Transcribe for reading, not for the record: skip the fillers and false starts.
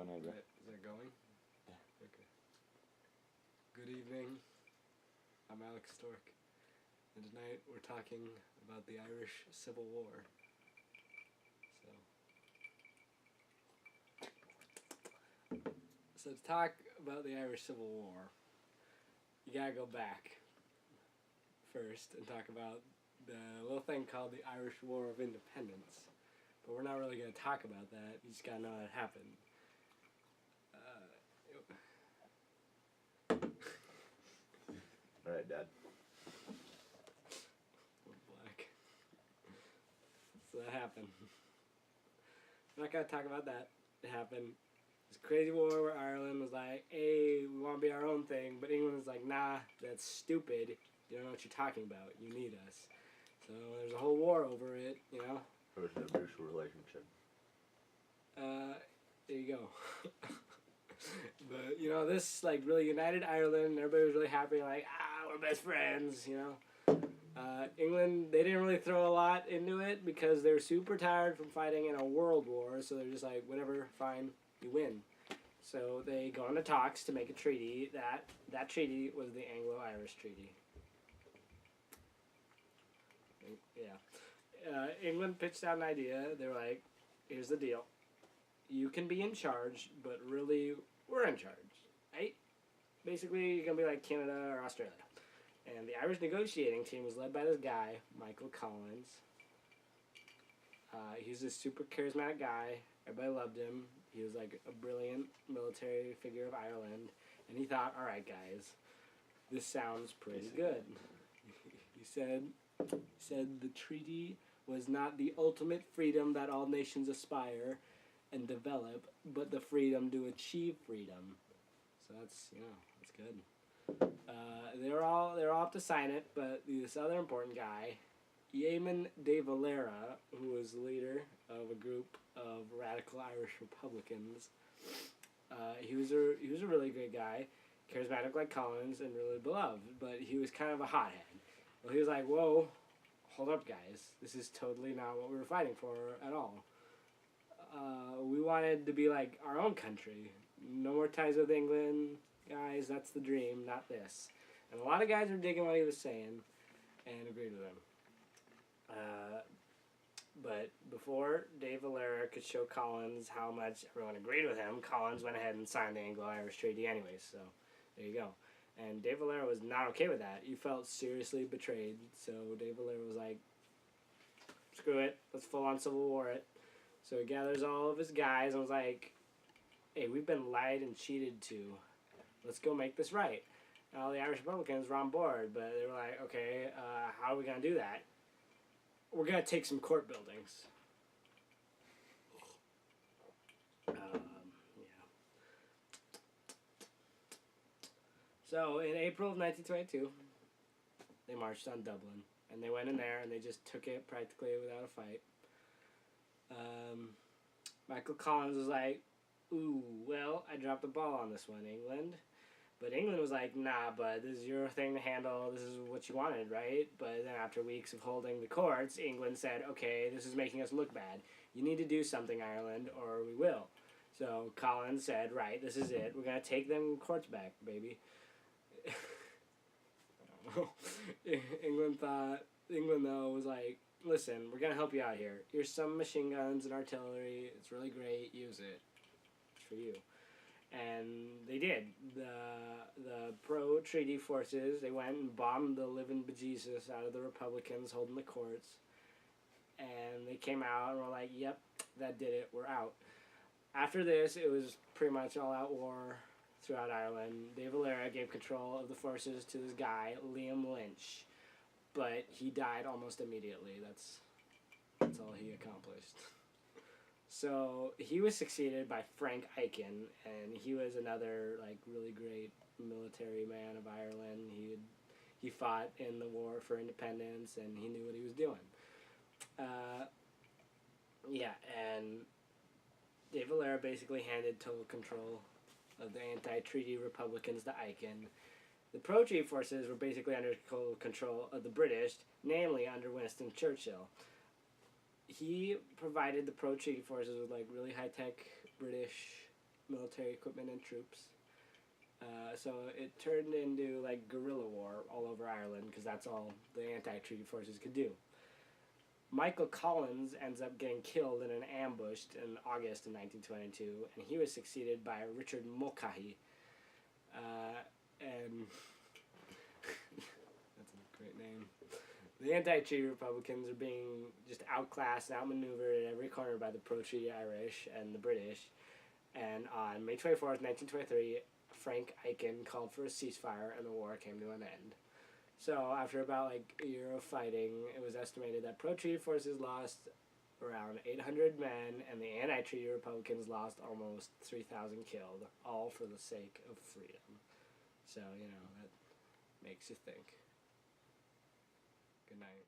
whenever. Is that going? Yeah. Okay. Good evening. I'm Alex Stork, and tonight we're talking about the Irish Civil War. So to talk about the Irish Civil War, you gotta go back first and talk about the little thing called the Irish War of Independence. But we're not really gonna talk about that. You just gotta know that it happened. Alright, Dad. Black. So that happened. I'm not gonna talk about that. It happened. This crazy war where Ireland was like, hey, we want to be our own thing, but England was like, nah, that's stupid. You don't know what you're talking about. You need us. So there's a whole war over it, you know. It was an abusive relationship. There you go. But, you know, this, like, really united Ireland. Everybody was really happy, like, we're best friends, you know. England, they didn't really throw a lot into it because they were super tired from fighting in a world war, so they're just like, whatever, fine, you win. So they go into talks to make a treaty. That treaty was the Anglo-Irish Treaty. Yeah. England pitched out an idea. They were like, here's the deal. You can be in charge, but really, we're in charge, right? Basically, you're going to be like Canada or Australia. And the Irish negotiating team was led by this guy, Michael Collins. He's this super charismatic guy. Everybody loved him. He was like a brilliant military figure of Ireland. And he thought, all right, guys, this sounds pretty good. He said the treaty was not the ultimate freedom that all nations aspire and develop, but the freedom to achieve freedom. So that's, you know, that's good. They were all up to sign it, but this other important guy, Eamon de Valera, who was the leader of a group of radical Irish Republicans, he was a really great guy, charismatic like Collins, and really beloved. But he was kind of a hothead. Well, he was like, "Whoa, hold up, guys! This is totally not what we were fighting for at all. We wanted to be like our own country. No more ties with England, guys. That's the dream, not this." And a lot of guys were digging what he was saying and agreed with him. But before Dave Valera could show Collins how much everyone agreed with him, Collins went ahead and signed the Anglo-Irish Treaty anyways, so there you go. And Dave Valera was not okay with that. He felt seriously betrayed, so Dave Valera was like, screw it, let's full-on civil war it. So he gathers all of his guys and was like, hey, we've been lied and cheated to. Let's go make this right. And all the Irish Republicans were on board, but they were like, okay, how are we going to do that? We're going to take some court buildings. Yeah. So in April of 1922, they marched on Dublin. And they went in there and they just took it practically without a fight. Michael Collins was like, ooh, well, I dropped the ball on this one, England. But England was like, nah, bud, this is your thing to handle. This is what you wanted, right? But then after weeks of holding the courts, England said, okay, this is making us look bad. You need to do something, Ireland, or we will. So Collins said, right, this is it. We're going to take them courts back, baby. I don't know. England, though, was like, listen, we're going to help you out here. Here's some machine guns and artillery. It's really great. Use it. It's for you. And they did. The pro-treaty forces, they went and bombed the living bejesus out of the Republicans holding the courts. And they came out and were like, yep, that did it. We're out. After this, it was pretty much all-out war throughout Ireland. De Valera gave control of the forces to this guy, Liam Lynch. But he died almost immediately. That's all he accomplished. So he was succeeded by Frank Aiken, and he was another like really great military man of Ireland. He fought in the war for independence, and he knew what he was doing. Yeah, and De Valera basically handed total control of the anti-treaty Republicans to Aiken. The pro-treaty forces were basically under total control of the British, namely under Winston Churchill. He provided the pro-treaty forces with like really high-tech British military equipment and troops. So it turned into like guerrilla war all over Ireland because that's all the anti-treaty forces could do. Michael Collins ends up getting killed in an ambush in August of 1922, and he was succeeded by Richard Mulcahy. And that's a great name. The anti-treaty Republicans are being just outclassed and outmaneuvered at every corner by the pro-treaty Irish and the British. And on May 24th, 1923, Frank Aiken called for a ceasefire, and the war came to an end. So after about like a year of fighting, it was estimated that pro-treaty forces lost around 800 men, and the anti-treaty Republicans lost almost 3,000 killed, all for the sake of freedom. So, that makes you think. Good night.